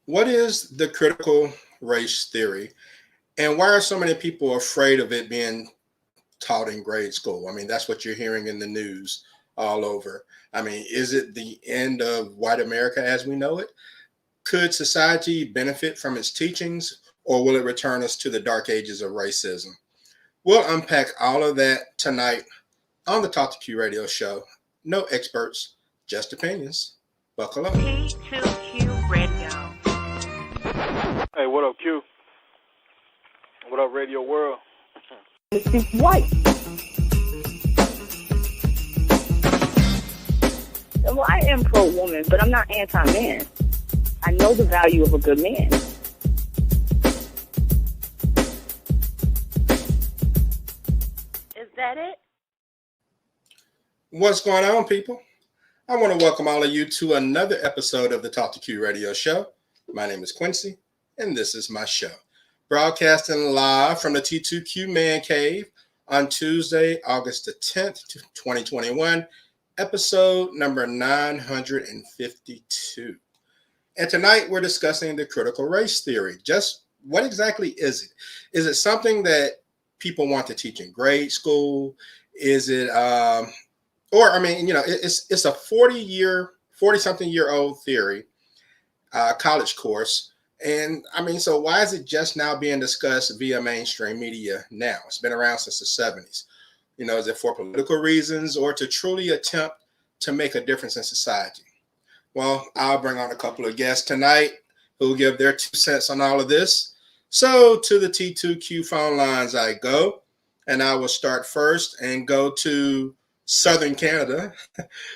What is the critical race theory, and why are so many people afraid of it being taught in grade school? I mean, that's what you're hearing in the news all over. I mean, is it the end of white America as we know it? Could society benefit from its teachings, or will it return us to the dark ages of racism? We'll unpack all of that tonight on the Talk to Q radio show. No experts, just opinions. Buckle up. T2Q Radio. Hey, what up, Q? What up, Radio World? She's white. Well, I am pro-woman, but I'm not anti-man. I know the value of a good man. Is that it? What's going on, people? I want to welcome all of you to another episode of the Talk to Q radio show. My name is Quincy, and this is my show. Broadcasting live from the T2Q Man Cave on Tuesday, August the 10th, 2021, episode number 952. And tonight we're discussing the critical race theory. Just what exactly is it? Is it something that people want to teach in grade school? Is it, it's a 40-something year old theory, college course. And I mean, so why is it just now being discussed via mainstream media now? It's been around since the 70s. You know, is it for political reasons or to truly attempt to make a difference in society? Well, I'll bring on a couple of guests tonight who will give their 2 cents on all of this. So to the T2Q phone lines I go, and I will start first and go to Southern Canada,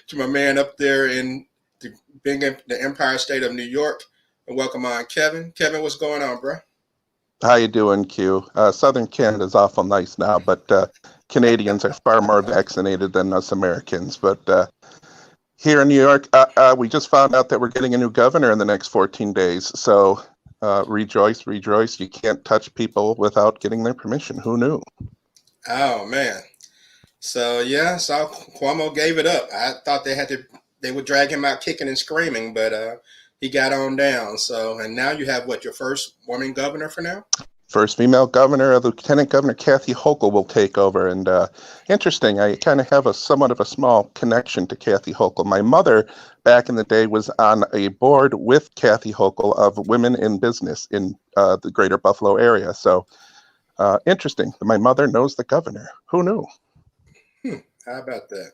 to my man up there in the Empire State of New York. And welcome on, Kevin. Kevin, what's going on, bro? How you doing, Q? Southern Canada's awful nice now, but Canadians are far more vaccinated than us Americans. But here in New York, we just found out that we're getting a new governor in the next 14 days. So rejoice, rejoice. You can't touch people without getting their permission. Who knew? Oh, man. So, yeah, so Cuomo gave it up. I thought they would drag him out kicking and screaming, but he got on down. So, and now you have your first woman governor for now? First female governor, Lieutenant Governor Kathy Hochul will take over. And interesting, I kind of have somewhat of a small connection to Kathy Hochul. My mother, back in the day, was on a board with Kathy Hochul of Women in Business in the greater Buffalo area. So interesting. My mother knows the governor. Who knew? How about that?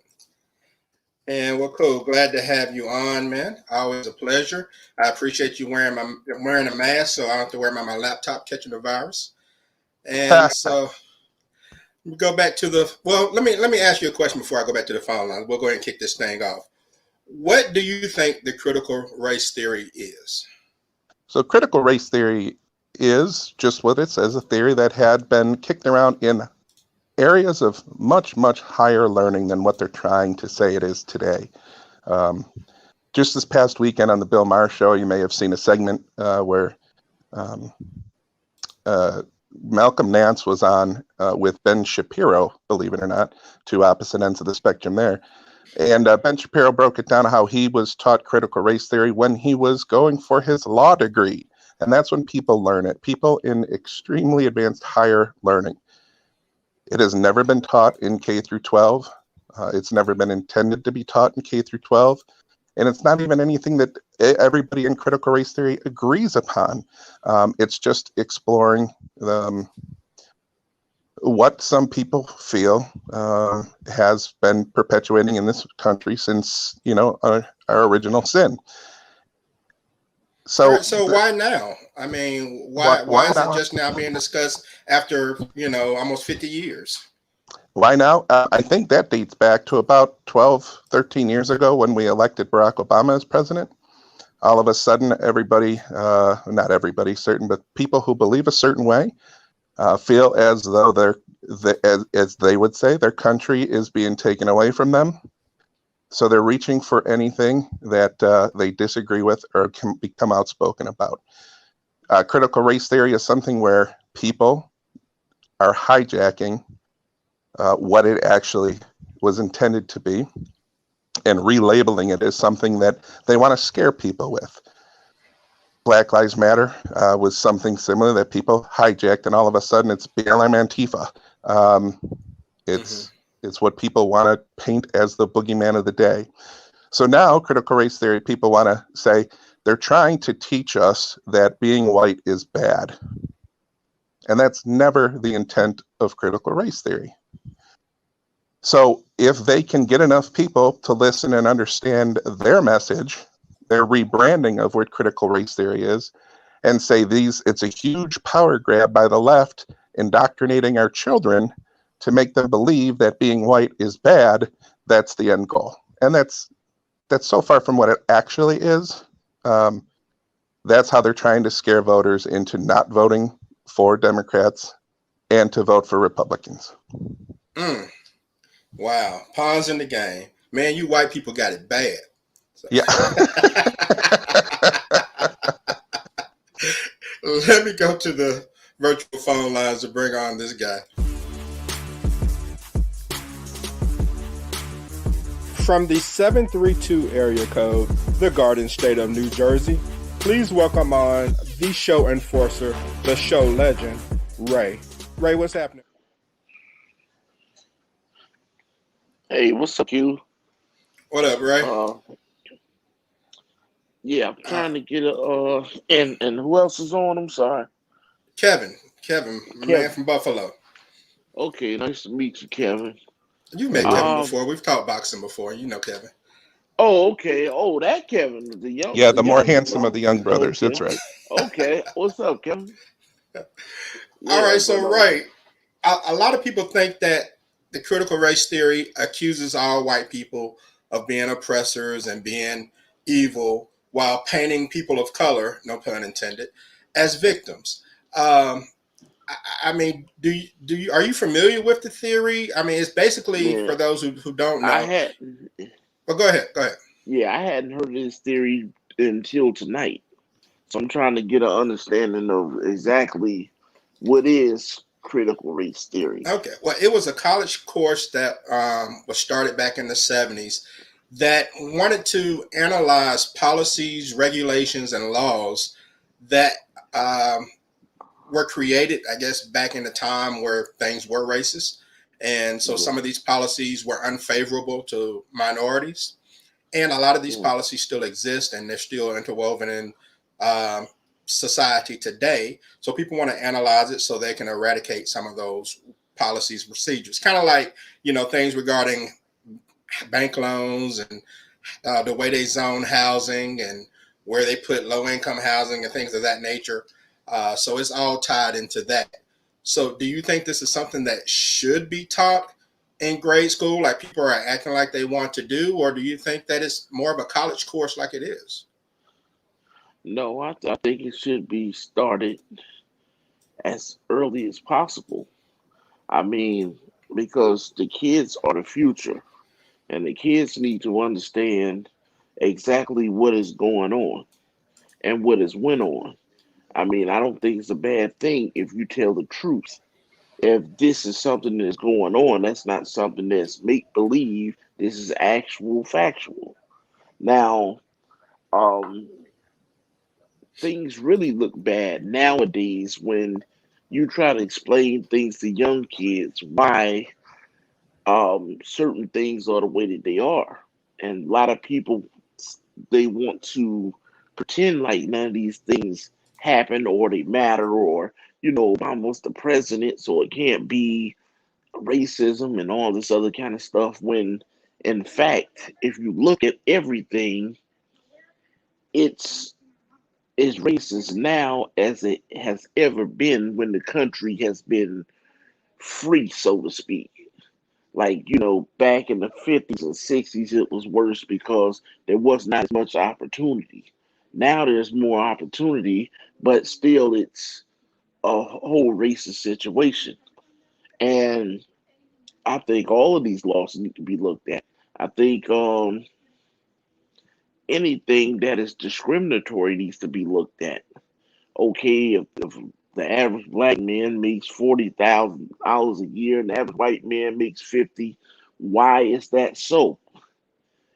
And well, cool. Glad to have you on, man. Always a pleasure. I appreciate you wearing a mask, so I don't have to wear my laptop catching the virus. And so we go back to let me ask you a question before I go back to the phone line. We'll go ahead and kick this thing off. What do you think the critical race theory is? So critical race theory is just what it says, a theory that had been kicked around in areas of much, much higher learning than what they're trying to say it is today. Just this past weekend on the Bill Maher show, you may have seen a segment where Malcolm Nance was on with Ben Shapiro, believe it or not, two opposite ends of the spectrum there. And Ben Shapiro broke it down how he was taught critical race theory when he was going for his law degree. And that's when people learn it, people in extremely advanced higher learning. It has never been taught in K through 12. It's never been intended to be taught in K through 12. And it's not even anything that everybody in critical race theory agrees upon. It's just exploring what some people feel has been perpetuating in this country since, our original sin. So why now? I mean, why is it just now being discussed after, almost 50 years? Why now? I think that dates back to about 12, 13 years ago when we elected Barack Obama as president. All of a sudden, everybody, not everybody, certain, but people who believe a certain way feel as though as they would say, their country is being taken away from them. So they're reaching for anything that they disagree with or can become outspoken about. Critical race theory is something where people are hijacking what it actually was intended to be and relabeling it as something that they want to scare people with. Black Lives Matter was something similar that people hijacked, and all of a sudden it's BLM Antifa. It's what people want to paint as the boogeyman of the day. So now critical race theory, people want to say they're trying to teach us that being white is bad. And that's never the intent of critical race theory. So if they can get enough people to listen and understand their message, their rebranding of what critical race theory is, and say it's a huge power grab by the left indoctrinating our children to make them believe that being white is bad, that's the end goal. And that's so far from what it actually is. That's how they're trying to scare voters into not voting for Democrats and to vote for Republicans. Wow. Pawns in the game. Man, you white people got it bad. So. Yeah. Let me go to the virtual phone lines to bring on this guy. From the 732 area code, the Garden State of New Jersey, please welcome on the show enforcer, the show legend, Ray. Ray, what's happening? Hey, what's up, you? What up, Ray? Yeah, I'm trying to get and who else is on? I'm sorry. Kevin, man from Buffalo. Okay, nice to meet you, Kevin. You've met Kevin before. We've talked boxing before. You know Kevin. Oh, okay. Oh, that Kevin, the young. Yeah, the more handsome of the young brothers. Okay. That's right. Okay, what's up, Kevin? All right, so Ray, a lot of people think that the critical race theory accuses all white people of being oppressors and being evil, while painting people of color, no pun intended, as victims. I mean, are you familiar with the theory? I mean, it's basically for those who don't know. But go ahead. Yeah, I hadn't heard of this theory until tonight, so I'm trying to get an understanding of exactly what is critical race theory. Okay, well, it was a college course that was started back in the 70s that wanted to analyze policies, regulations, and laws that were created, I guess, back in the time where things were racist. And so some of these policies were unfavorable to minorities. And a lot of these policies still exist, and they're still interwoven in society today. So people want to analyze it so they can eradicate some of those policies, procedures. Kind of like, things regarding bank loans and the way they zone housing and where they put low-income housing and things of that nature. So it's all tied into that. So do you think this is something that should be taught in grade school, like people are acting like they want to do, or do you think that it's more of a college course like it is? No, I think it should be started as early as possible. I mean, because the kids are the future, and the kids need to understand exactly what is going on and what has went on. I mean, I don't think it's a bad thing if you tell the truth. If this is something that's going on, that's not something that's make believe. This is actual factual. Now, things really look bad nowadays when you try to explain things to young kids why certain things are the way that they are. And a lot of people, they want to pretend like none of these things happen or they matter, or Obama's the president, so it can't be racism and all this other kind of stuff, when in fact, if you look at everything, it's as racist now as it has ever been when the country has been free, so to speak. Like, back in the 50s and 60s, it was worse because there was not as much opportunity. Now there's more opportunity, but still it's a whole racist situation. And I think all of these laws need to be looked at. I think anything that is discriminatory needs to be looked at. Okay, if the average black man makes $40,000 a year and the average white man makes 50, why is that so?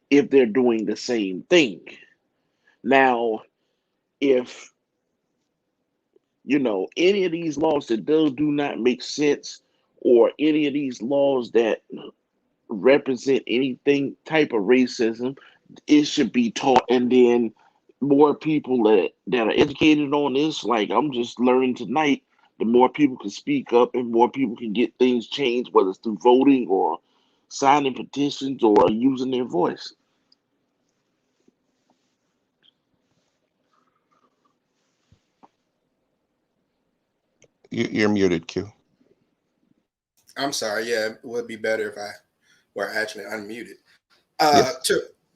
If they're doing the same thing. Now, if any of these laws that do not make sense, or any of these laws that represent anything type of racism, it should be taught. And then more people that are educated on this, like I'm just learning tonight, the more people can speak up and more people can get things changed, whether it's through voting or signing petitions or using their voice. You're muted, Q. I'm sorry. Yeah, it would be better if I were actually unmuted. Yes.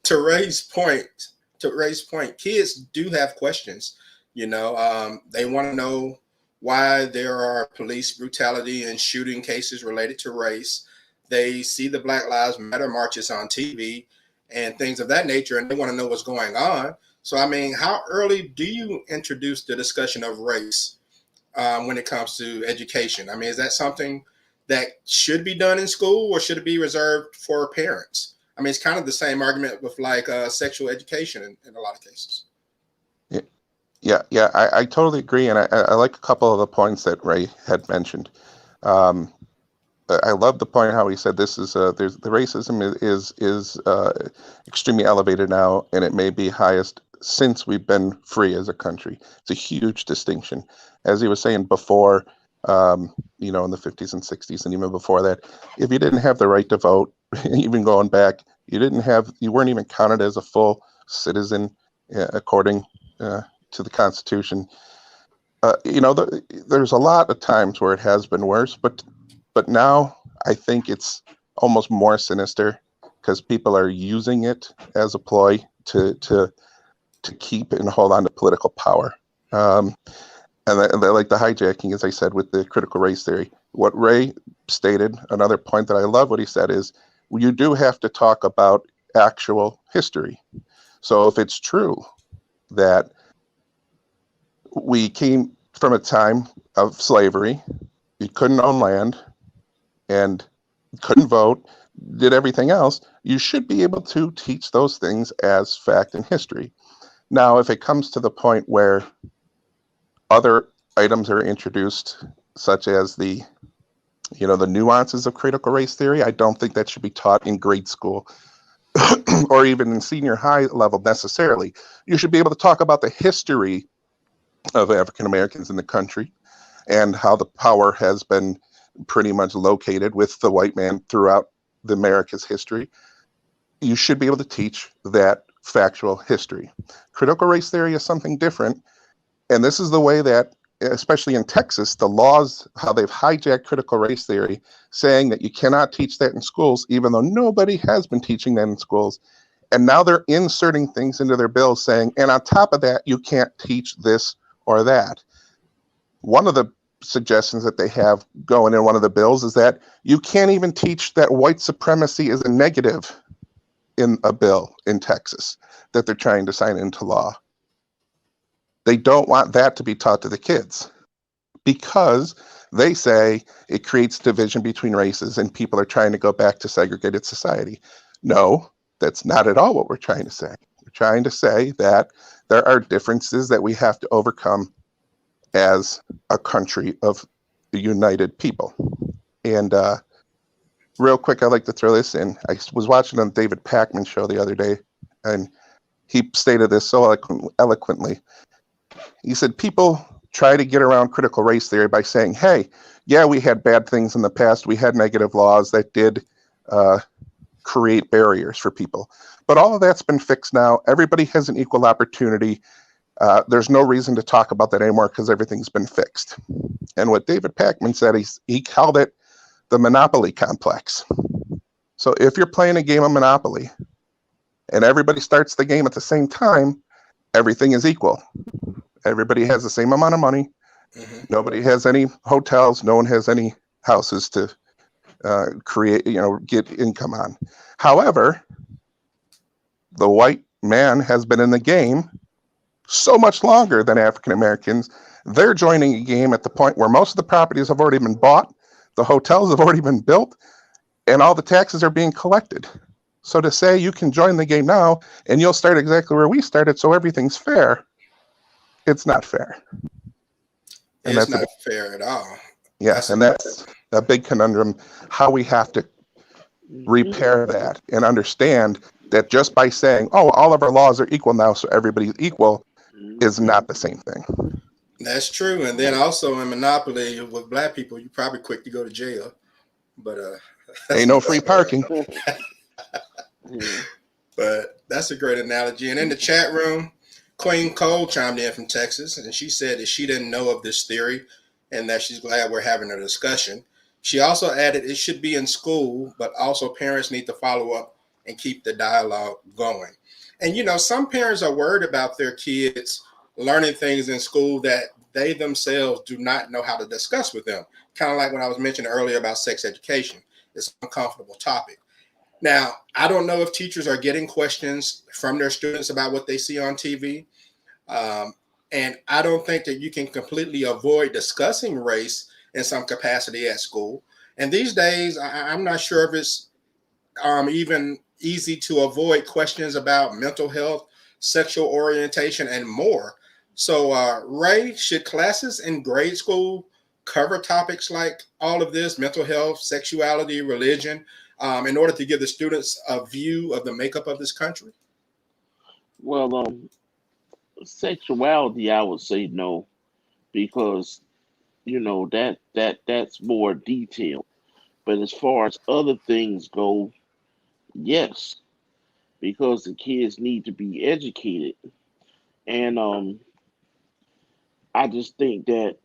To Ray's point, kids do have questions. They want to know why there are police brutality and shooting cases related to race. They see the Black Lives Matter marches on TV and things of that nature, and they want to know what's going on. So, I mean, how early do you introduce the discussion of race when it comes to education? I mean, is that something that should be done in school, or should it be reserved for parents? I mean, it's kind of the same argument with like sexual education in a lot of cases. Yeah, I totally agree, and I like a couple of the points that Ray had mentioned. I love the point how he said the racism is extremely elevated now, and it may be highest since we've been free as a country. It's a huge distinction, as he was saying before. In the 50s and 60s, and even before that, if you didn't have the right to vote, even going back, you weren't even counted as a full citizen according to the Constitution. There's a lot of times where it has been worse, but now I think it's almost more sinister because people are using it as a ploy to keep and hold on to political power. And they like the hijacking, as I said, with the critical race theory. What Ray stated, another point that I love what he said is, you do have to talk about actual history. So if it's true that we came from a time of slavery, you couldn't own land and couldn't vote, did everything else, you should be able to teach those things as fact and history. Now, if it comes to the point where other items are introduced, such as the nuances of critical race theory, I don't think that should be taught in grade school or even in senior high level necessarily. You should be able to talk about the history of African Americans in the country and how the power has been pretty much located with the white man throughout the America's history. You should be able to teach that factual history. Critical race theory is something different. And this is the way that, especially in Texas, the laws, how they've hijacked critical race theory, saying that you cannot teach that in schools, even though nobody has been teaching that in schools. And now they're inserting things into their bills saying, and on top of that, you can't teach this or that. One of the suggestions that they have going in one of the bills is that you can't even teach that white supremacy is a negative in a bill in Texas that they're trying to sign into law. They don't want that to be taught to the kids because they say it creates division between races and people are trying to go back to segregated society. No, that's not at all what we're trying to say. We're trying to say that there are differences that we have to overcome as a country of united people. And real quick, I'd like to throw this in. I was watching on David Pakman's show the other day, and he stated this so eloquently. He said people try to get around critical race theory by saying, hey, yeah, we had bad things in the past. We had negative laws that did create barriers for people. But all of that's been fixed now. Everybody has an equal opportunity. There's no reason to talk about that anymore because everything's been fixed. And what David Pakman said, he called it the Monopoly complex. So if you're playing a game of Monopoly and everybody starts the game at the same time, everything is equal. Everybody has the same amount of money. Mm-hmm. Nobody has any hotels. No one has any houses to get income on. However, the white man has been in the game so much longer than African Americans. They're joining a game at the point where most of the properties have already been bought, the hotels have already been built, and all the taxes are being collected. So to say you can join the game now and you'll start exactly where we started, so everything's fair, it's not fair. And It's that's not fair at all. yeah, That's and that's a big conundrum, how we have to Mhm. repair that and understand that just by saying, oh, all of our laws are equal now, so everybody's equal, is not the same thing. That's true. And then also in Monopoly with black people, you're probably quick to go to jail. But that's Ain't no another free story. parking. Yeah. But that's a great analogy. And in the chat room, Queen Cole chimed in from Texas, and she said that she didn't know of this theory and that she's glad we're having a discussion. She also added it should be in school, but also parents need to follow up and keep the dialogue going. And some parents are worried about their kids learning things in school that they themselves do not know how to discuss with them. Kind of like when I was mentioning earlier about sex education. It's an uncomfortable topic. Now, I don't know if teachers are getting questions from their students about what they see on TV. Um, and I don't think that you can completely avoid discussing race in some capacity at school. And these days, I'm not sure if it's even easy to avoid questions about mental health, sexual orientation, and more. So, Ray, should classes in grade school cover topics like all of this mental health, sexuality, religion, in order to give the students a view of the makeup of this country? Well, sexuality, I would say no, because that's more detailed. But as far as other things go, yes, because the kids need to be educated. And I just think that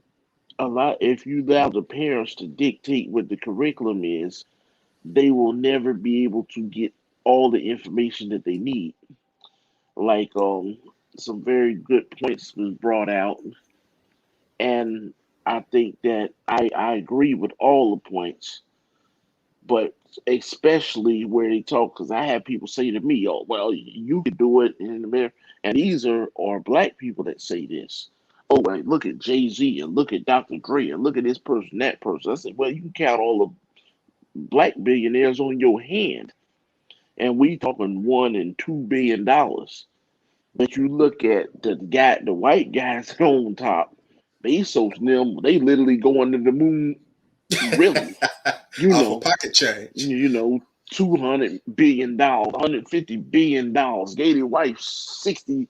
if you allow the parents to dictate what the curriculum is, they will never be able to get all the information that they need. Like some very good points was brought out, and I think that I agree with all the points, but especially where they talk, because I have people say to me, "Oh, well, you could do it in America," and these are black people that say this. Oh, well, look at Jay Z and look at Dr. Dre and look at this person, that person. I said, well, you can count all the black billionaires on your hand, and we talking $1 and $2 billion. But you look at the white guys on top, Bezos and them, they literally going to the moon, really. You Off of know, pocket change. you know, $200 billion, $150 billion. Gave their wife $67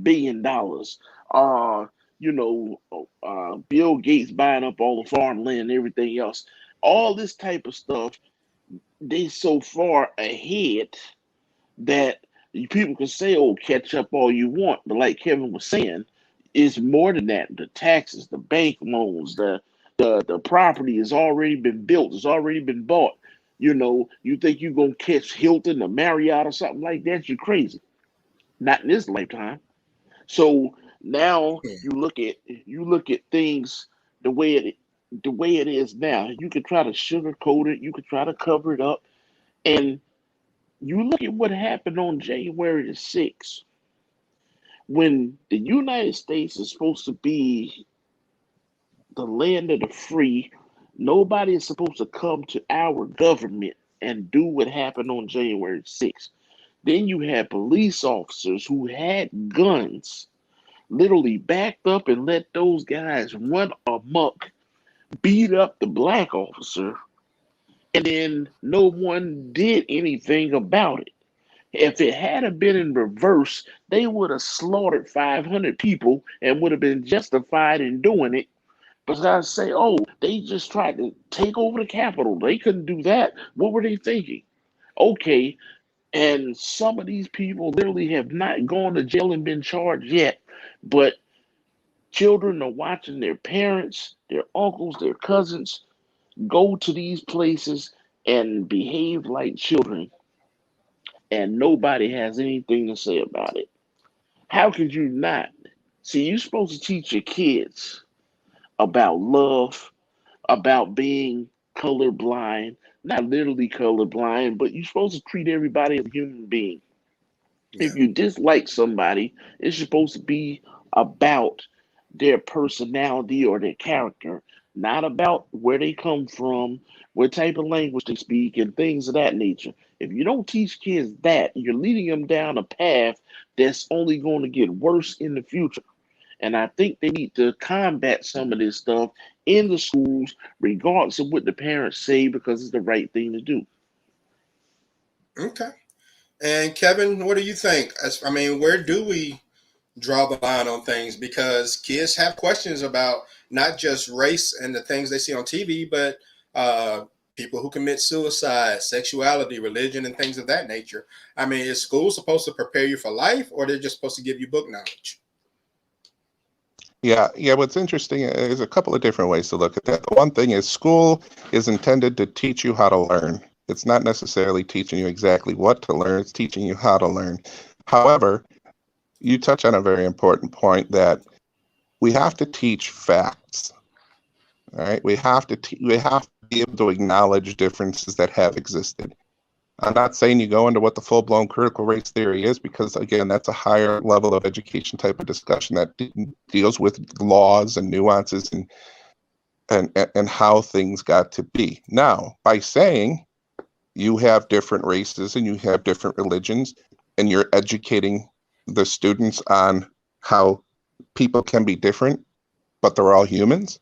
billion. Bill Gates buying up all the farmland and everything else. All this type of stuff, they so far ahead that people can say, "Oh, catch up all you want," but like Kevin was saying, it's more than that. The taxes, the bank loans, the property has already been built, it's already been bought. You think you're gonna catch Hilton or Marriott or something like that? You're crazy. Not in this lifetime. So now you look at things the way it is now. You could try to sugarcoat it, you could try to cover it up, and you look at what happened on January the 6th, when the United States is supposed to be the land of the free. Nobody is supposed to come to our government and do what happened on January 6th. Then you had police officers who had guns literally backed up and let those guys run amok, beat up the black officer, and then no one did anything about it. If it had been in reverse, they would have slaughtered 500 people and would have been justified in doing it. But I say, oh, they just tried to take over the Capitol. They couldn't do that. What were they thinking? Okay, and some of these people literally have not gone to jail and been charged yet, but children are watching their parents, their uncles, their cousins go to these places and behave like children, and nobody has anything to say about it. How could you not? See, you're supposed to teach your kids about love, about being colorblind, not literally colorblind, but you're supposed to treat everybody as a human being. Yeah. If you dislike somebody, it's supposed to be about their personality or their character, not about where they come from, what type of language they speak, and things of that nature. If you don't teach kids that, you're leading them down a path that's only going to get worse in the future. And I think they need to combat some of this stuff in the schools, regardless of what the parents say, because it's the right thing to do. Okay. And Kevin, what do you think? I mean, where do we draw the line on things? Because kids have questions about not just race and the things they see on TV, but uh, people who commit suicide, sexuality, religion, and things of that nature. I mean, is school supposed to prepare you for life, or they're just supposed to give you book knowledge? Yeah. What's interesting is a couple of different ways to look at that. The one thing is school is intended to teach you how to learn. It's not necessarily teaching you exactly what to learn, it's teaching you how to learn. However, you touch on a very important point that we have to teach facts. All right, we have to be able to acknowledge differences that have existed. I'm not saying you go into what the full-blown critical race theory is, because again, that's a higher level of education type of discussion that deals with laws and nuances and how things got to be. Now, by saying you have different races and you have different religions, and you're educating the students on how people can be different, but they're all humans,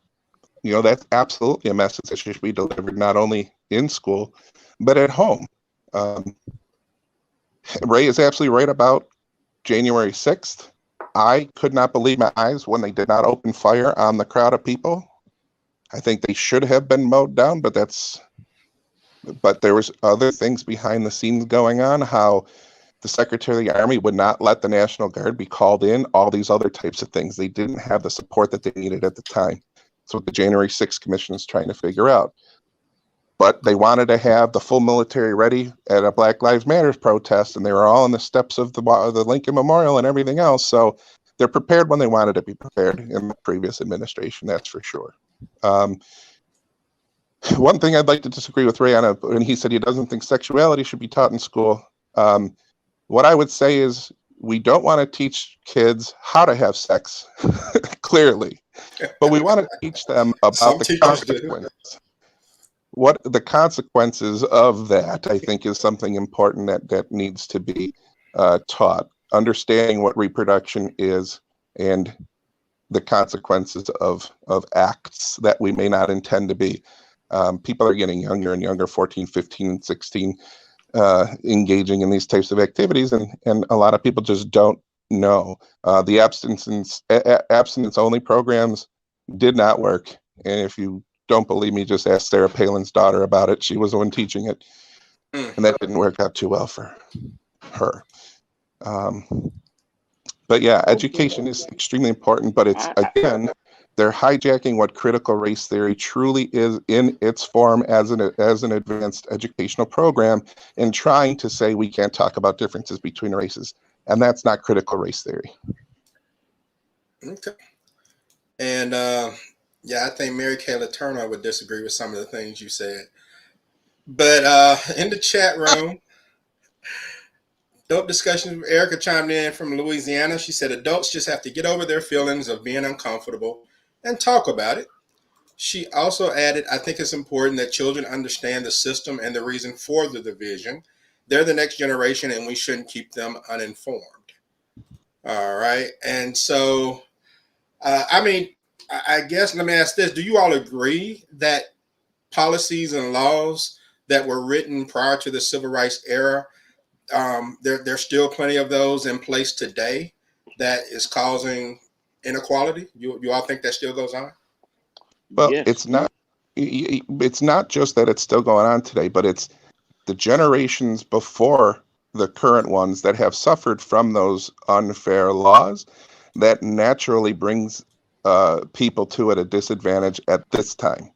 that's absolutely a message that should be delivered not only in school, but at home. Ray is absolutely right about January 6th. I could not believe my eyes when they did not open fire on the crowd of people. I think they should have been mowed down, but there was other things behind the scenes going on, how the Secretary of the Army would not let the National Guard be called in, all these other types of things. They didn't have the support that they needed at the time. That's what the January 6th Commission is trying to figure out. But they wanted to have the full military ready at a Black Lives Matter protest, and they were all on the steps of the Lincoln Memorial and everything else. So they're prepared when they wanted to be prepared in the previous administration, that's for sure. One thing I'd like to disagree with Ray on, when he said he doesn't think sexuality should be taught in school. What I would say is we don't want to teach kids how to have sex, clearly, but we want to teach them about the consequences. What the consequences of that, I think, is something important that needs to be taught. Understanding what reproduction is and the consequences of acts that we may not intend to be. People are getting younger and younger, 14, 15, and 16, engaging in these types of activities, and a lot of people just don't know. The abstinence-only programs did not work, and if you don't believe me, just ask Sarah Palin's daughter about it. She was the one teaching it, and that didn't work out too well for her. But yeah, education is extremely important, but it's, again, they're hijacking what critical race theory truly is in its form as an advanced educational program and trying to say we can't talk about differences between races. And that's not critical race theory. Okay. And yeah, I think Mary Kayla Turner would disagree with some of the things you said. But in the chat room, dope discussion. Erica chimed in from Louisiana. She said adults just have to get over their feelings of being uncomfortable and talk about it. She also added, I think it's important that children understand the system and the reason for the division. They're the next generation and we shouldn't keep them uninformed. All right. And so, I guess let me ask this. Do you all agree that policies and laws that were written prior to the civil rights era, there's still plenty of those in place today that is causing inequality? You all think that still goes on? Well, Yes. it's not just that it's still going on today, but it's the generations before the current ones that have suffered from those unfair laws that naturally brings people to at a disadvantage at this time.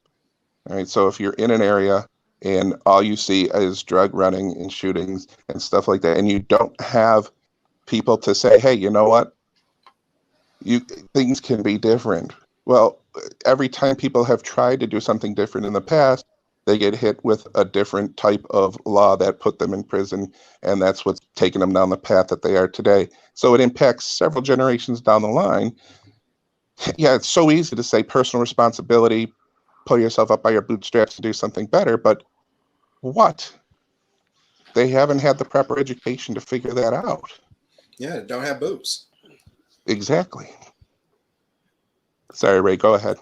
All right. So if you're in an area and all you see is drug running and shootings and stuff like that, and you don't have people to say, hey, you know what? Things can be different. Well, every time people have tried to do something different in the past, they get hit with a different type of law that put them in prison, and that's what's taken them down the path that they are today. So it impacts several generations down the line. Yeah, it's so easy to say personal responsibility, pull yourself up by your bootstraps to do something better, but what? They haven't had the proper education to figure that out. Yeah, don't have boots. Exactly. Sorry, Ray, go ahead.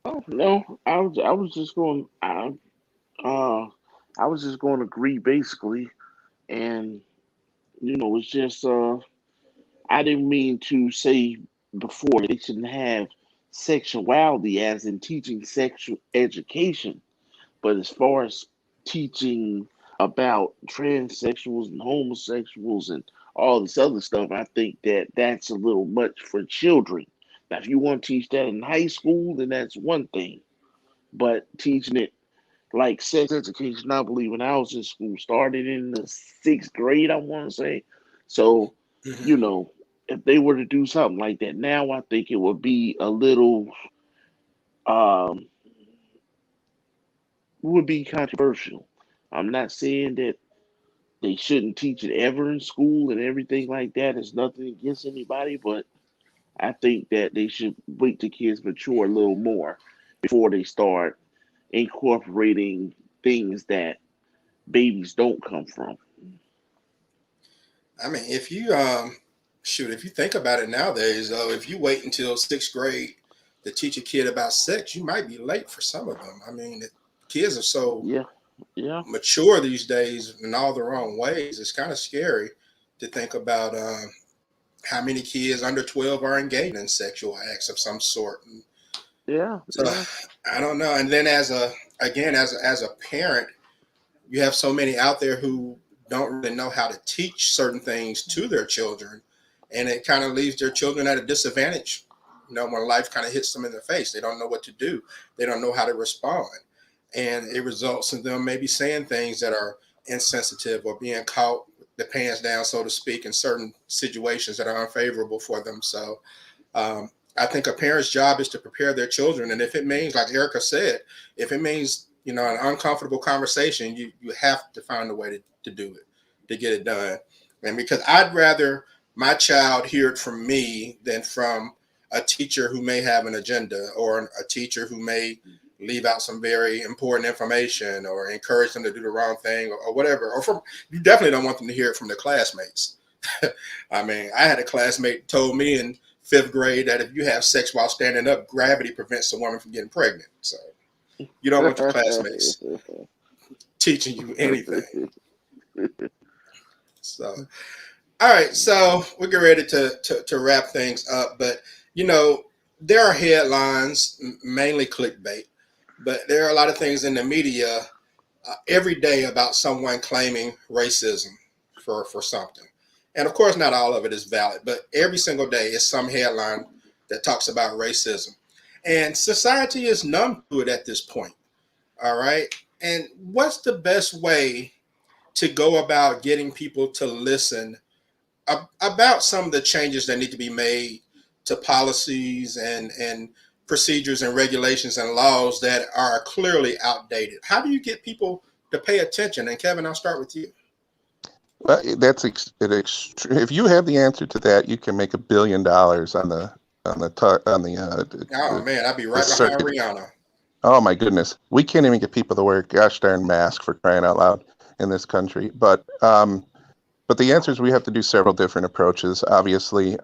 Oh no, I was just going. Uh, I was just going to agree basically, and it's just I didn't mean to say before they shouldn't have sexuality as in teaching sexual education, but as far as teaching about transsexuals and homosexuals and all this other stuff, I think that that's a little much for children. Now, if you want to teach that in high school, then that's one thing. But teaching it like sex education, I believe when I was in school, started in the sixth grade, I want to say. So, Mhm. you know, if they were to do something like that now, I think it would be a little, um, would be controversial. I'm not saying that they shouldn't teach it ever in school and everything like that. It's nothing against anybody, but I think that they should wait till kids mature a little more before they start incorporating things that babies don't come from. I mean, if you shoot, if you think about it nowadays, though, if you wait until sixth grade to teach a kid about sex, you might be late for some of them. I mean, kids are so Yeah, yeah, mature these days in all the wrong ways. It's kind of scary to think about how many kids under 12 are engaged in sexual acts of some sort. And yeah, so yeah, I don't know. And then as a parent, you have so many out there who don't really know how to teach certain things to their children, and it kind of leaves their children at a disadvantage. When life kind of hits them in the face, they don't know what to do. They don't know how to respond, and it results in them maybe saying things that are insensitive or being caught with the pants down, so to speak, in certain situations that are unfavorable for them. So um, I think a parent's job is to prepare their children, and if it means, like Erica said, if it means an uncomfortable conversation, you have to find a way to do it, to get it done. And because I'd rather my child hear it from me than from a teacher who may have an agenda, or a teacher who may leave out some very important information or encourage them to do the wrong thing, or whatever. Or from You definitely don't want them to hear it from their classmates. I mean, I had a classmate told me in fifth grade that if you have sex while standing up, gravity prevents a woman from getting pregnant. So you don't want your classmates teaching you anything. So, all right. So we're getting ready to wrap things up. But, you know, there are headlines, mainly clickbait, but there are a lot of things in the media every day about someone claiming racism for something. And of course, not all of it is valid, but every single day is some headline that talks about racism. And society is numb to it at this point. All right. And what's the best way to go about getting people to listen about some of the changes that need to be made to policies and procedures and regulations and laws that are clearly outdated? How do you get people to pay attention? And Kevin, I'll start with you. Well, if you have the answer to that, you can make $1 billion on Oh man, I'd be the right behind circuit. Rihanna. Oh my goodness, we can't even get people to wear a gosh darn mask, for crying out loud, in this country. But the answer is we have to do several different approaches. Obviously,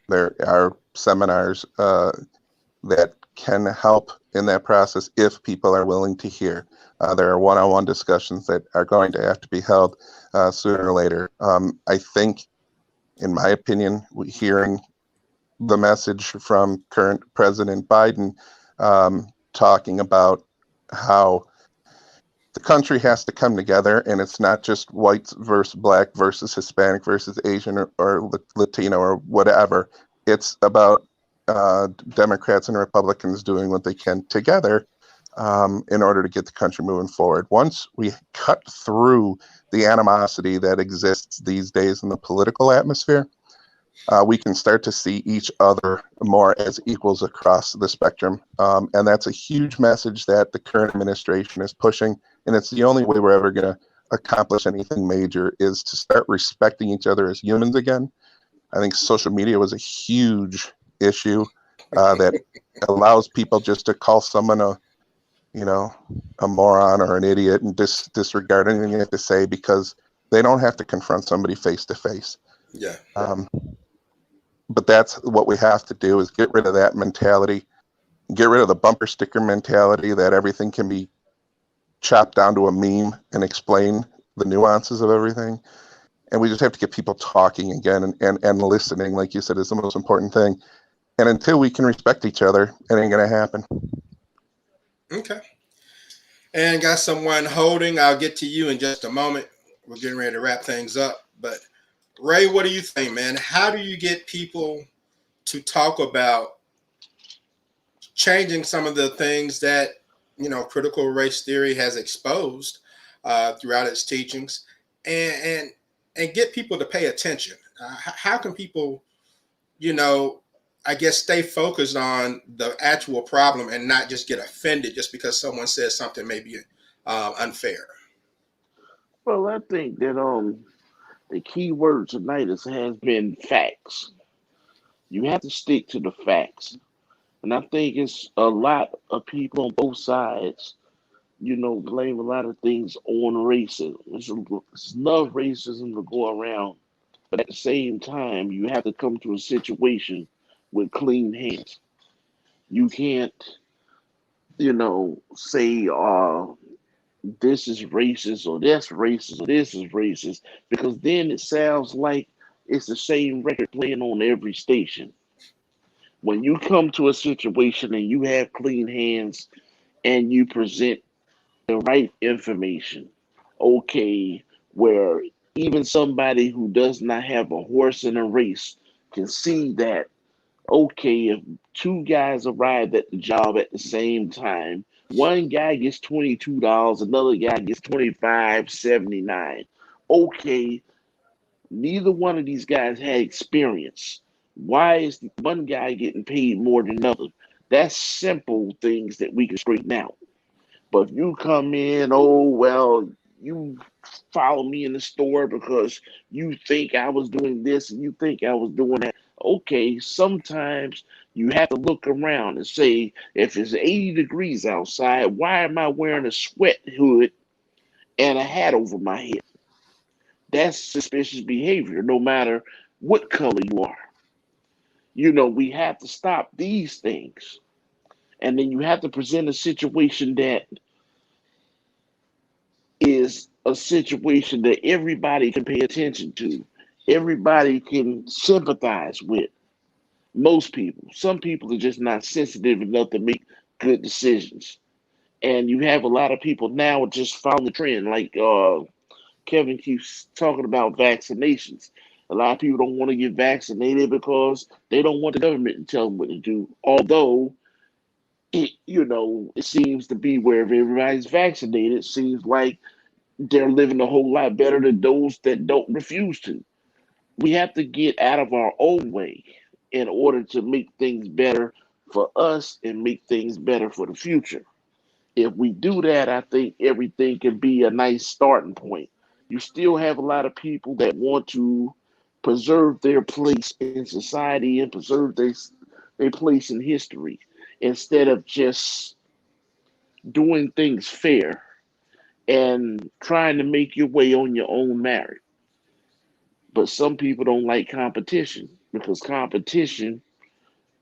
there are seminars that can help in that process if people are willing to hear. There are one-on-one discussions that are going to have to be held sooner or later. I think, in my opinion, hearing the message from current President Biden talking about how the country has to come together, and it's not just whites versus black versus Hispanic versus Asian or Latino or whatever. It's about Democrats and Republicans doing what they can together in order to get the country moving forward. Once we cut through the animosity that exists these days in the political atmosphere, we can start to see each other more as equals across the spectrum. And that's a huge message that the current administration is pushing. And it's the only way we're ever going to accomplish anything major, is to start respecting each other as humans again. I think social media was a huge issue that allows people just to call someone a moron or an idiot and disregard anything they have to say, because they don't have to confront somebody face to face. Yeah. but that's what we have to do, is get rid of that mentality, get rid of the bumper sticker mentality that everything can be chopped down to a meme and explain the nuances of everything. And we just have to get people talking again, and listening, like you said, is the most important thing. And until we can respect each other, it ain't going to happen. Okay. And got someone holding. I'll get to you in just a moment. We're getting ready to wrap things up. But Ray, what do you think, man? How do you get people to talk about changing some of the things that, critical race theory has exposed throughout its teachings, and get people to pay attention? How can people, I guess, stay focused on the actual problem and not just get offended just because someone says something maybe unfair? Well, I think that the key word tonight has been facts. You have to stick to the facts. And I think it's a lot of people on both sides, blame a lot of things on racism. It's enough racism to go around. But at the same time, you have to come to a situation with clean hands. You can't, say, this is racist or that's racist or this is racist, because then it sounds like it's the same record playing on every station. When you come to a situation and you have clean hands and you present the right information, okay, where even somebody who does not have a horse in a race can see that, okay, if two guys arrive at the job at the same time, one guy gets $22, another guy gets $25.79. Okay, neither one of these guys had experience. Why is one guy getting paid more than another? That's simple things that we can straighten out. But if you come in, oh, well, you follow me in the store because you think I was doing this and you think I was doing that. Okay, sometimes you have to look around and say, if it's 80 degrees outside, why am I wearing a sweat hood and a hat over my head? That's suspicious behavior, no matter what color you are. We have to stop these things. And then you have to present a situation that is a situation that everybody can pay attention to, everybody can sympathize with. Most people. Some people are just not sensitive enough to make good decisions. And you have a lot of people now just following the trend, like Kevin keeps talking about vaccinations. A lot of people don't want to get vaccinated because they don't want the government to tell them what to do. Although it seems to be where if everybody's vaccinated, it seems like they're living a whole lot better than those that don't refuse to. We have to get out of our own way in order to make things better for us and make things better for the future. If we do that, I think everything can be a nice starting point. You still have a lot of people that want to preserve their place in society and preserve their place in history instead of just doing things fair and trying to make your way on your own merit. But some people don't like competition because competition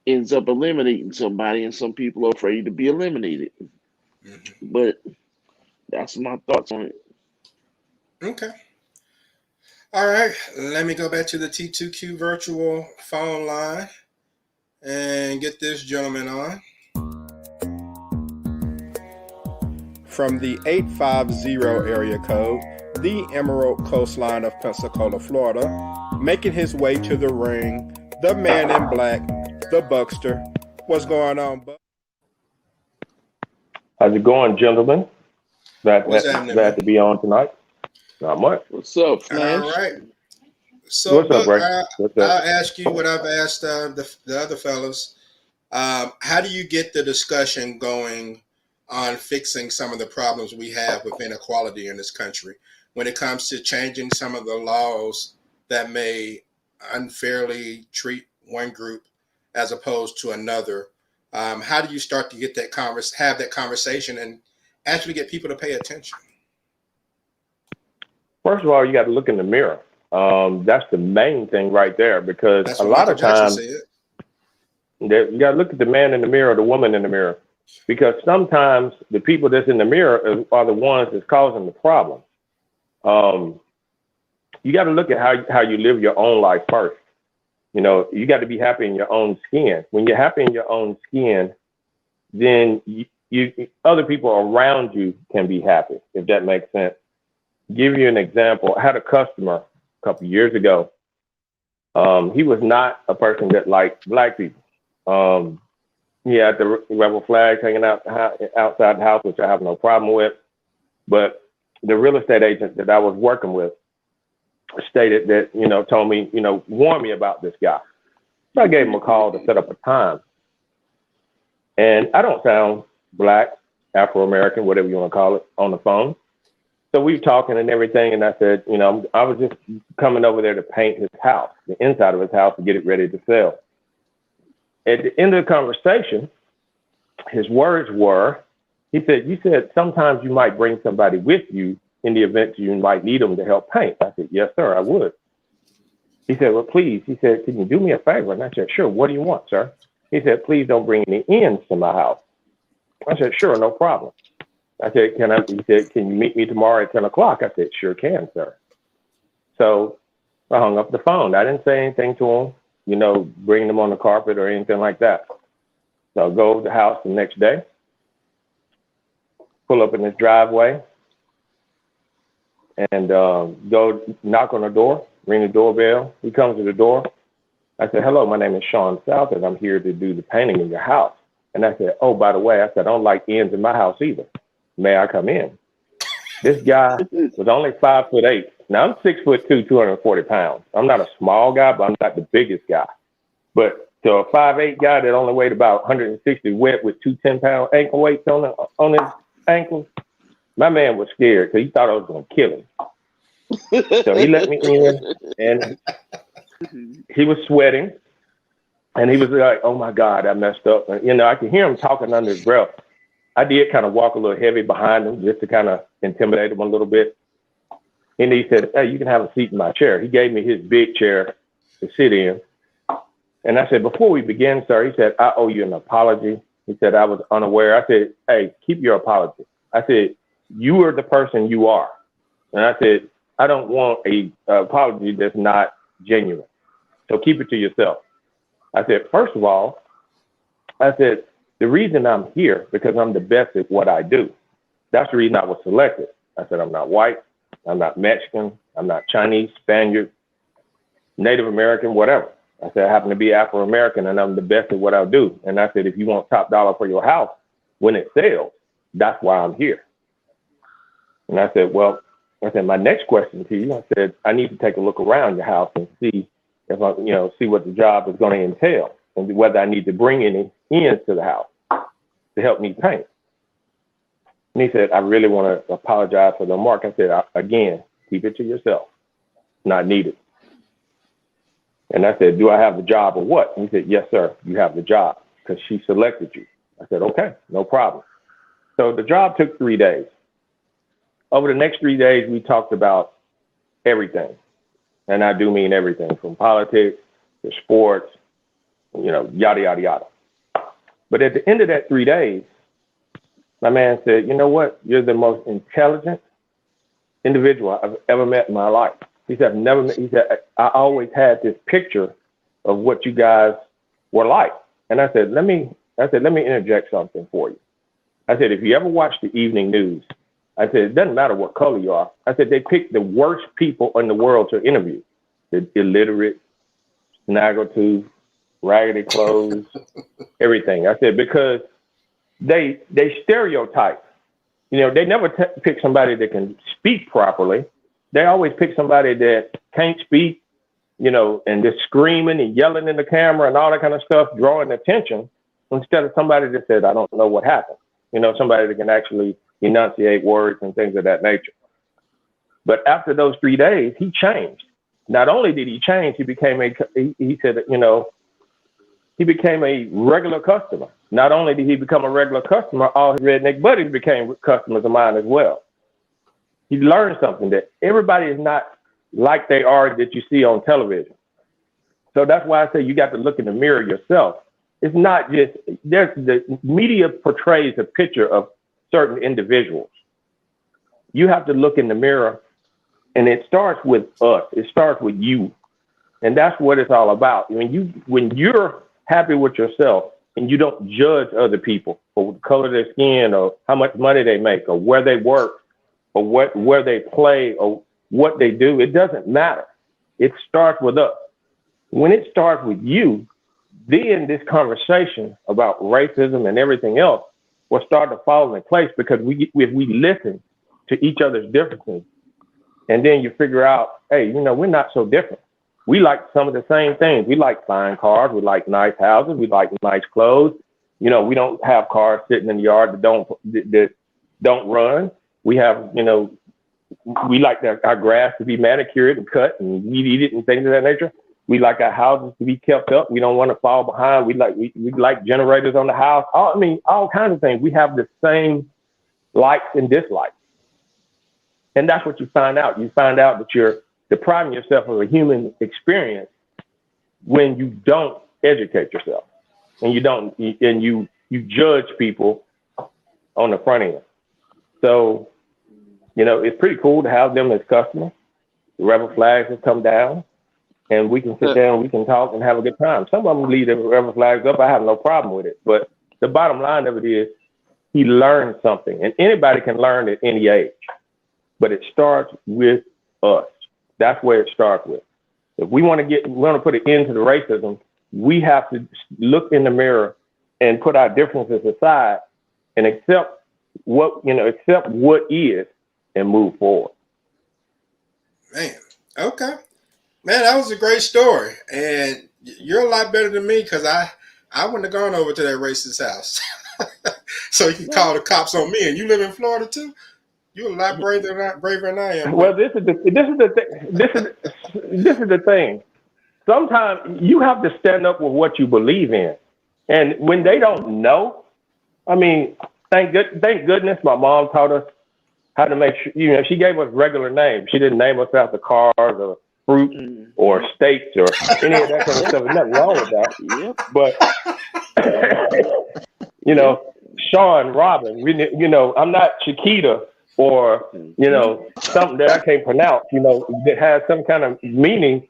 ends up eliminating somebody, and some people are afraid to be eliminated. Mm-hmm. But that's my thoughts on it. Okay. All right. Let me go back to the T2Q virtual phone line and get this gentleman on. From the 850 area code, the Emerald Coastline of Pensacola, Florida, making his way to the ring, the man in black, the Buckster. What's going on, Buck? How's it going, gentlemen? What's happening, man? Glad to be on tonight. Not much. What's up, Flash? All right. So, What's up, Ray? I'll ask you what I've asked the other fellows. How do you get the discussion going on fixing some of the problems we have with inequality in this country when it comes to changing some of the laws that may unfairly treat one group as opposed to another? How do you start to get that have that conversation and actually get people to pay attention? First of all, you got to look in the mirror. That's the main thing right there, because That's a what lot Michael of Jackson times said. you got to look at the man in the mirror, the woman in the mirror, because sometimes the people that's in the mirror are the ones that's causing the problem. You got to look at how you live your own life first. You know, you got to be happy in your own skin. When you're happy in your own skin, then you other people around you can be happy, if that makes sense. Give you an example. I had a customer a couple of years ago. He was not a person that liked black people. He had the rebel flags hanging out outside the house, which I have no problem with. But the real estate agent that I was working with stated that, told me, warn me about this guy. So I gave him a call to set up a time. And I don't sound black, Afro-American, whatever you want to call it, on the phone. So we were talking and everything. And I said, I was just coming over there to paint his house, the inside of his house, to get it ready to sell. At the end of the conversation, his words were, he said, you said sometimes you might bring somebody with you in the event you might need them to help paint. I said, yes, sir, I would. He said, well, please. He said, can you do me a favor? And I said, sure. What do you want, sir? He said, please don't bring any ends to my house. I said, sure, no problem. I said, he said, can you meet me tomorrow at 10 o'clock? I said, sure can, sir. So I hung up the phone. I didn't say anything to him, bring them on the carpet or anything like that. So I go over to the house the next day, pull up in his driveway, and go knock on the door, ring the doorbell. He comes to the door. I said, hello, my name is Sean South, and I'm here to do the painting in your house. And I said, oh, by the way, I said, I don't like ends in my house either. May I come in? This guy was only 5'8". Now I'm 6'2", 240 pounds. I'm not a small guy, but I'm not the biggest guy. But to a 5'8" guy that only weighed about 160 wet with 2 10-pound ankle weights on his ankles, my man was scared because he thought I was going to kill him. So he let me in, and he was sweating, and he was like, oh, my God, I messed up. And, I could hear him talking under his breath. I did kind of walk a little heavy behind him just to kind of intimidate him a little bit. And he said, hey, you can have a seat in my chair. He gave me his big chair to sit in. And I said, before we begin, sir, he said, I owe you an apology. He said, I was unaware. I said, hey, keep your apology. I said, you are the person you are. And I said, I don't want a apology that's not genuine. So keep it to yourself. I said, first of all, I said, the reason I'm here because I'm the best at what I do. That's the reason I was selected. I said, I'm not white. I'm not Mexican. I'm not Chinese, Spaniard, Native American, whatever. I said, I happen to be Afro-American and I'm the best at what I do. And I said, if you want top dollar for your house, when it sells, that's why I'm here. And I said, my next question to you, I said, I need to take a look around your house and see if I, see what the job is going to entail and whether I need to bring any ends to the house to help me paint. And he said, I really want to apologize for the remark. I said, again, keep it to yourself. Not needed. And I said, do I have the job or what? And he said, yes, sir, you have the job because she selected you. I said, okay, no problem. So the job took 3 days. Over the next 3 days, we talked about everything. And I do mean everything from politics to sports, yada, yada, yada. But at the end of that 3 days, my man said, you know what? You're the most intelligent individual I've ever met in my life. He said, he said, I always had this picture of what you guys were like. And I said, let me interject something for you. I said, if you ever watch the evening news, I said, it doesn't matter what color you are. I said, they pick the worst people in the world to interview. The illiterate, snaggletooth, raggedy clothes, everything. I said, because they stereotype. They never pick somebody that can speak properly. They always pick somebody that can't speak, and just screaming and yelling in the camera and all that kind of stuff, drawing attention, instead of somebody that said, I don't know what happened. Somebody that can actually enunciate words and things of that nature. But after those 3 days, he changed. Not only did he change, he became he said, he became a regular customer. Not only did he become a regular customer, all his redneck buddies became customers of mine as well. He learned something that everybody is not like they are that you see on television. So that's why I say you got to look in the mirror yourself. It's not just, the media portrays a picture of certain individuals. You have to look in the mirror, and it starts with us. It starts with you. And that's what it's all about. When you're happy with yourself and you don't judge other people for the color of their skin or how much money they make or where they work or where they play or what they do, it doesn't matter. It starts with us. When it starts with you, then this conversation about racism and everything else will start to fall into place, because if we listen to each other's differences, and then you figure out, hey, we're not so different. We like some of the same things. We like fine cars. We like nice houses. We like nice clothes. We don't have cars sitting in the yard that don't run. We have, we like our grass to be manicured and cut and weed eated and things of that nature. We like our houses to be kept up. We don't want to fall behind. We like generators on the house. All kinds of things. We have the same likes and dislikes. And that's what you find out. You find out that you're depriving yourself of a human experience when you don't educate yourself and you judge people on the front end. So, it's pretty cool to have them as customers. The rebel flags have come down, and we can sit down, we can talk and have a good time. Some of them leave the rebel flags up. I have no problem with it. But the bottom line of it is he learned something, and anybody can learn at any age. But it starts with us. That's where it starts with. If we want to put an end to the racism, we have to look in the mirror and put our differences aside and accept what is and move forward. Man, okay. Man, that was a great story. And you're a lot better than me, because I wouldn't have gone over to that racist house. So you can call the cops on me. And you live in Florida too? You're a lot braver than I am. Well, this is the thing. Sometimes you have to stand up with what you believe in, and when they don't know, thank goodness my mom taught us how to make sure. She gave us regular names. She didn't name us after cars or fruit or states or any of that kind of stuff. There's nothing wrong with that. But Sean, Robin. I'm not Chiquita. Or, something that I can't pronounce, that has some kind of meaning.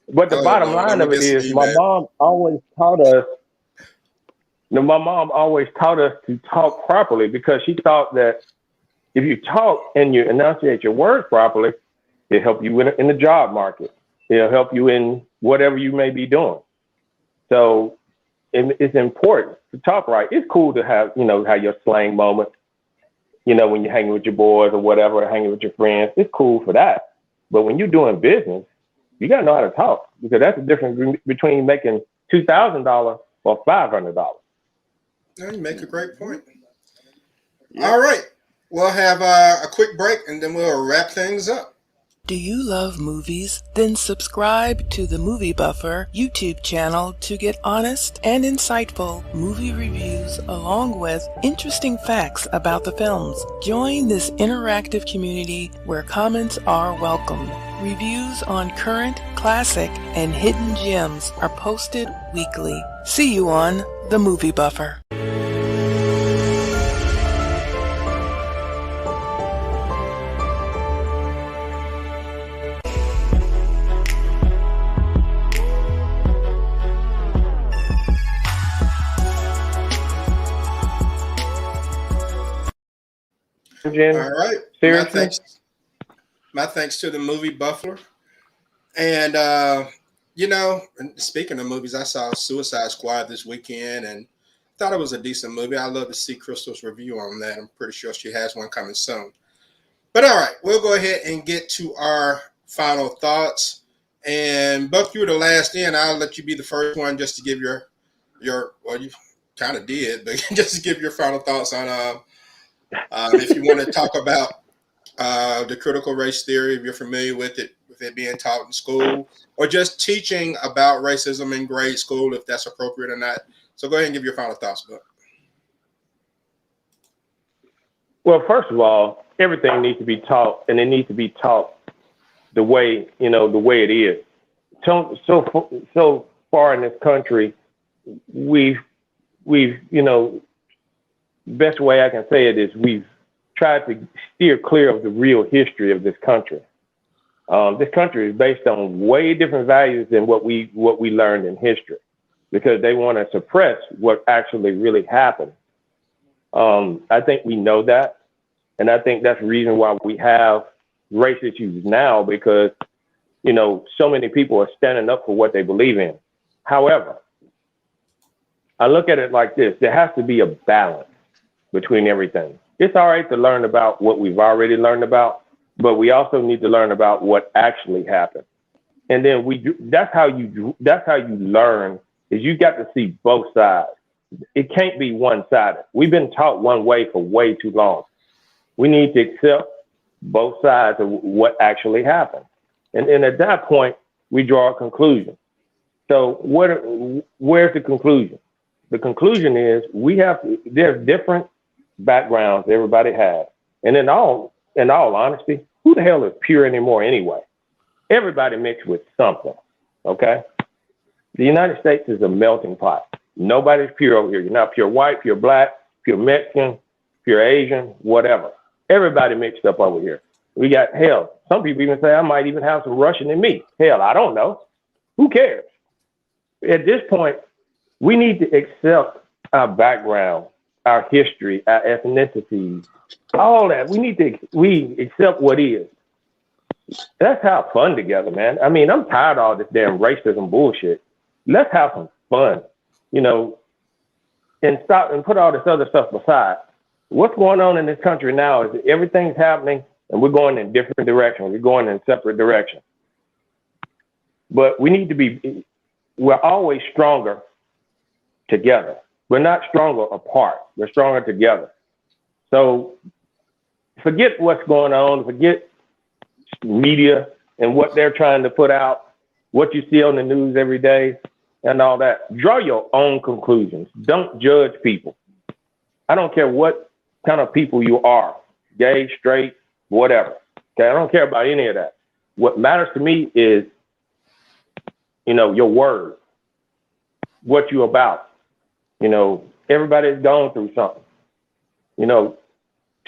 But the bottom line of it is my mom always taught us to talk properly, because she thought that if you talk and you enunciate your words properly, it'll help you in the job market. It'll help you in whatever you may be doing. So it's important to talk right. It's cool to have your slang moment. When you're hanging with your boys or whatever, or hanging with your friends, it's cool for that. But when you're doing business, you got to know how to talk, because that's the difference between making $2,000 or $500. You make a great point. Yeah. All right. We'll have a quick break, and then we'll wrap things up. Do you love movies? Then subscribe to the Movie Buffer YouTube channel to get honest and insightful movie reviews along with interesting facts about the films. Join this interactive community where comments are welcome. Reviews on current, classic, and hidden gems are posted weekly. See you on the Movie Buffer. All right. My thanks to the Movie Buffalo. And, and speaking of movies, I saw Suicide Squad this weekend and thought it was a decent movie. I'd love to see Crystal's review on that. I'm pretty sure she has one coming soon. But all right, we'll go ahead and get to our final thoughts. And Buck, you were the last in. I'll let you be the first one just to give your well, you kind of did, but just to give your final thoughts on if you want to talk about the critical race theory, if you're familiar with it being taught in school, or just teaching about racism in grade school, if that's appropriate or not. So go ahead and give your final thoughts, Buck. Well, first of all, everything needs to be taught, and it needs to be taught the way it is. So far in this country, we've best way I can say it is we've tried to steer clear of the real history of this country. This country is based on way different values than what we learned in history, because they want to suppress what actually really happened. I think we know that, and I think that's the reason why we have race issues now, because so many people are standing up for what they believe in. However, I look at it like this: there has to be a balance between everything. It's all right to learn about what we've already learned about, but we also need to learn about what actually happened. And then that's how you learn, is you got to see both sides. It can't be one-sided. We've been taught one way for way too long. We need to accept both sides of what actually happened. And at that point, we draw a conclusion. So where's the conclusion? The conclusion is there's different backgrounds everybody has. And in all honesty, who the hell is pure anymore anyway? Everybody mixed with something, okay? The United States is a melting pot. Nobody's pure over here. You're not pure white, pure black, pure Mexican, pure Asian, whatever. Everybody mixed up over here. We got, some people even say I might even have some Russian in me. Hell, I don't know. Who cares? At this point, we need to accept our background, our history, our ethnicity, all that. We accept what is. Let's have fun together, man. I mean, I'm tired of all this damn racism bullshit. Let's have some fun, and stop and put all this other stuff aside. What's going on in this country now is that everything's happening and we're going in different directions. We're going in separate directions. But we need to we're always stronger together. We're not stronger apart. We're stronger together. So forget what's going on. Forget media and what they're trying to put out, what you see on the news every day and all that. Draw your own conclusions. Don't judge people. I don't care what kind of people you are, gay, straight, whatever. Okay, I don't care about any of that. What matters to me is, your word, what you're about. Everybody's going through something.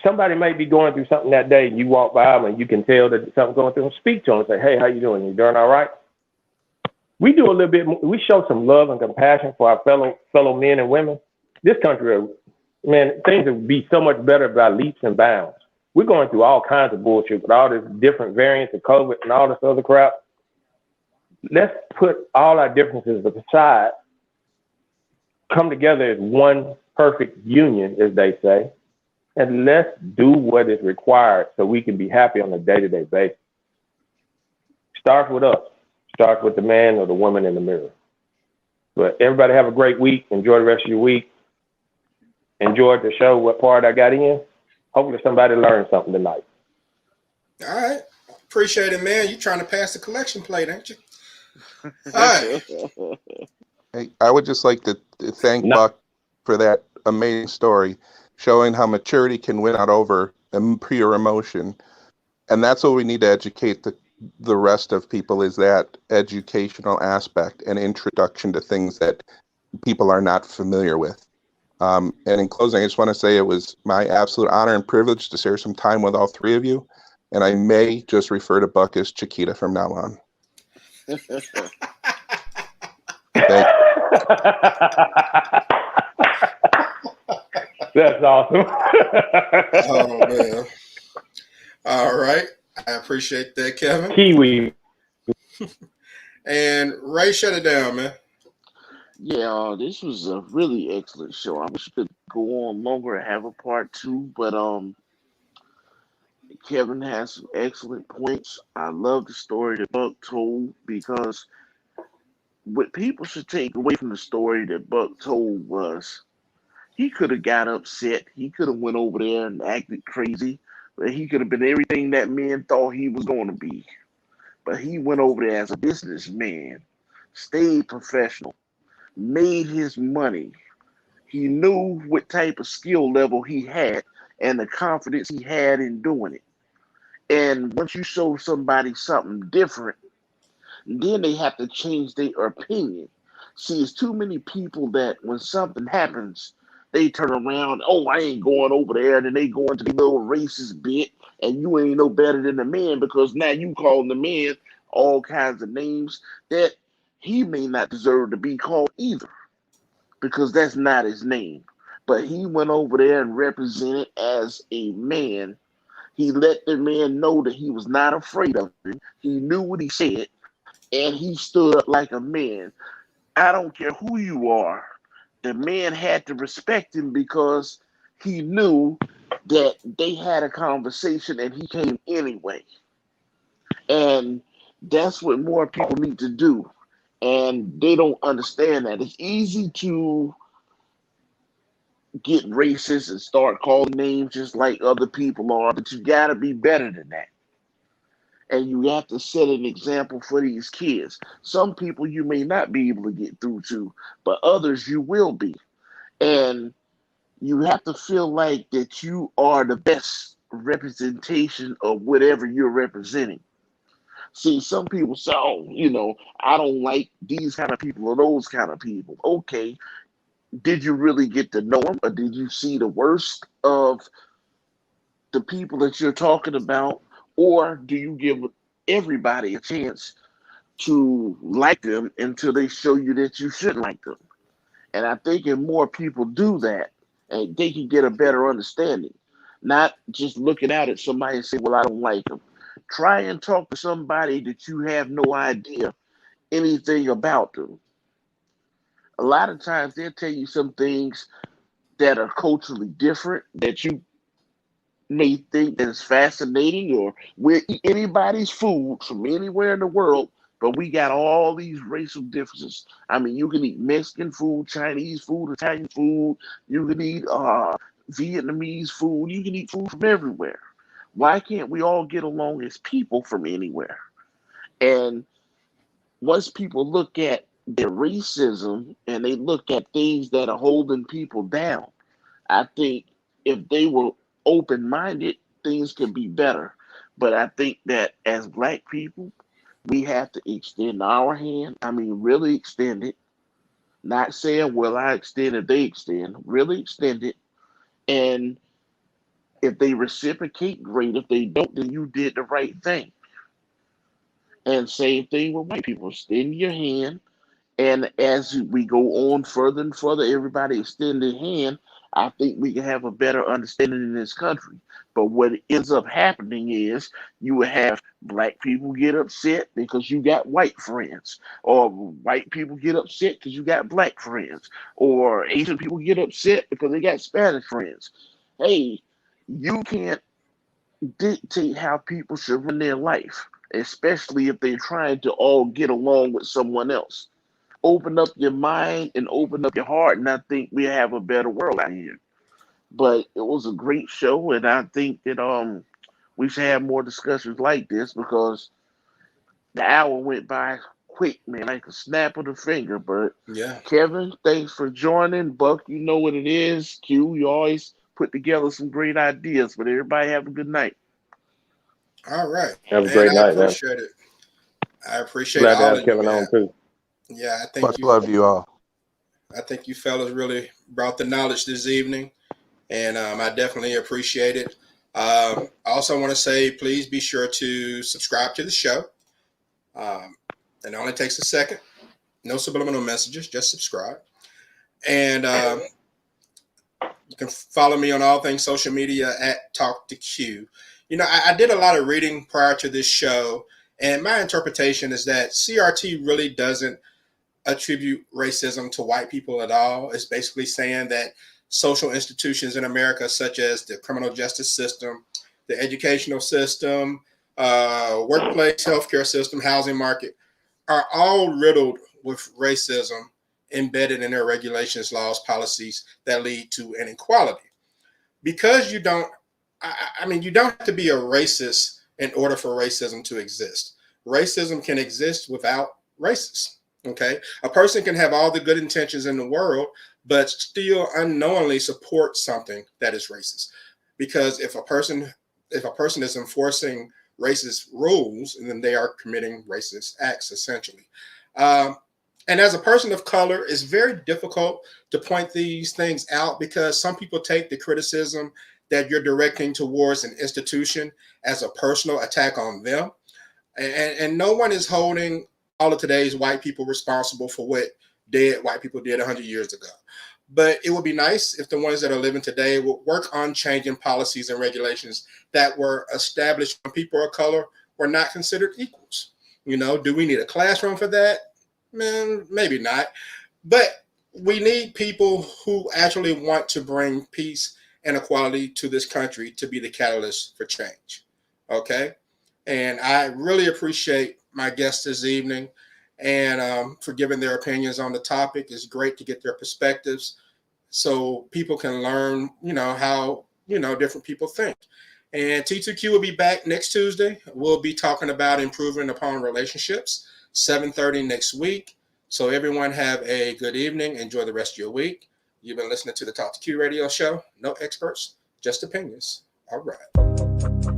Somebody may be going through something that day, and you walk by them and you can tell that something's going through, and speak to them and say, hey, how you doing? You doing all right? We do a little bit more. We show some love and compassion for our fellow men and women. This country, man, things would be so much better by leaps and bounds. We're going through all kinds of bullshit with all these different variants of COVID and all this other crap. Let's put all our differences aside, come together as one perfect union, as they say, and let's do what is required so we can be happy on a day-to-day basis. Starts with us. Starts with the man or the woman in the mirror. But everybody have a great week. Enjoy the rest of your week. Enjoyed the show, what part I got in. Hopefully somebody learned something tonight. All right. Appreciate it, man. You trying to pass the collection plate, ain't you? All right. Hey, I would just like to thank Buck for that amazing story, showing how maturity can win out over pure emotion. And that's what we need to educate the rest of people, is that educational aspect and introduction to things that people are not familiar with. And in closing, I just want to say it was my absolute honor and privilege to share some time with all three of you. And I may just refer to Buck as Chiquita from now on. That's awesome. Oh, man. All right. I appreciate that, Kevin. Kiwi. And Ray, shut it down, man. Yeah, this was a really excellent show. I wish it could go on longer and have a part 2, but Kevin has some excellent points. I love the story that Buck told, because what people should take away from the story that Buck told was he could have got upset. He could have went over there and acted crazy. But he could have been everything that men thought he was going to be. But he went over there as a businessman, stayed professional, made his money. He knew what type of skill level he had and the confidence he had in doing it. And once you show somebody something different, then they have to change their opinion. See, it's too many people that when something happens, they turn around, oh, I ain't going over there, and then they go into the little racist bit, and you ain't no better than the man because now you calling the man all kinds of names that he may not deserve to be called either because that's not his name. But he went over there and represented as a man. He let the man know that he was not afraid of him. He knew what he said, and he stood up like a man. I don't care who you are. The man had to respect him because he knew that they had a conversation and he came anyway. And that's what more people need to do. And they don't understand that. It's easy to get racist and start calling names just like other people are, but you got to be better than that. And you have to set an example for these kids. Some people you may not be able to get through to, but others you will be. And you have to feel like that you are the best representation of whatever you're representing. See, some people say, oh, I don't like these kind of people or those kind of people. Okay, did you really get to know them, or did you see the worst of the people that you're talking about, or do you give everybody a chance to like them until they show you that you shouldn't like them? And I think if more people do that, and they can get a better understanding, not just looking out at somebody and say, well, I don't like them. Try and talk to somebody that you have no idea anything about them. A lot of times they'll tell you some things that are culturally different that you may think that is fascinating, or we'll eat anybody's food from anywhere in the world, but we got all these racial differences. I mean, you can eat Mexican food, Chinese food, Italian food, you can eat Vietnamese food, you can eat food from everywhere. Why can't we all get along as people from anywhere? And once people look at their racism and they look at things that are holding people down, I think if they were open-minded, things could be better. But I think that as Black people, we have to extend our hand. I mean, really extend it. Not saying, well, I extend it, they extend. Really extend it. And if they reciprocate, great. If they don't, then you did the right thing. And same thing with white people. Extend your hand. And as we go on further and further, everybody extend their hand. I think we can have a better understanding in this country. But what ends up happening is you will have Black people get upset because you got white friends, or white people get upset because you got Black friends, or Asian people get upset because they got Spanish friends. Hey, you can't dictate how people should run their life, especially if they're trying to all get along with someone else. Open up your mind and open up your heart, and I think we have a better world out here. But it was a great show, and I think that we should have more discussions like this because the hour went by quick, man, like a snap of the finger. But Yeah. Kevin, thanks for joining. Buck, you know what it is. Q, you always put together some great ideas. But everybody have a good night. All right. Have a And great I night, man. appreciate it. I appreciate Glad to all have of Kevin you, on man. too. Yeah, I think Much love to you all. I think you fellas really brought the knowledge this evening, and I definitely appreciate it. I also want to say, please be sure to subscribe to the show. It only takes a second. No subliminal messages, just subscribe. And you can follow me on all things social media at Talk to Q. I did a lot of reading prior to this show, and my interpretation is that CRT really doesn't attribute racism to white people at all. It's basically saying that social institutions in America, such as the criminal justice system, the educational system, workplace, healthcare system, housing market, are all riddled with racism embedded in their regulations, laws, policies that lead to inequality. Because you don't have to be a racist in order for racism to exist. Racism can exist without racists. Okay, a person can have all the good intentions in the world, but still unknowingly support something that is racist. Because if a person is enforcing racist rules, and then they are committing racist acts, essentially. Um, and as a person of color, it's very difficult to point these things out because some people take the criticism that you're directing towards an institution as a personal attack on them. And no one is holding all of today's white people responsible for what dead white people did 100 years ago. But it would be nice if the ones that are living today would work on changing policies and regulations that were established when people of color were not considered equals. You know, do we need a classroom for that? Man, maybe not. But we need people who actually want to bring peace and equality to this country to be the catalyst for change. Okay? And I really appreciate my guests this evening and for giving their opinions on the topic. It's great to get their perspectives so people can learn, how, different people think. And T2Q will be back next Tuesday. We'll be talking about improving upon relationships, 7:30 next week. So everyone have a good evening. Enjoy the rest of your week. You've been listening to the Talk to Q radio show. No experts, just opinions. All right.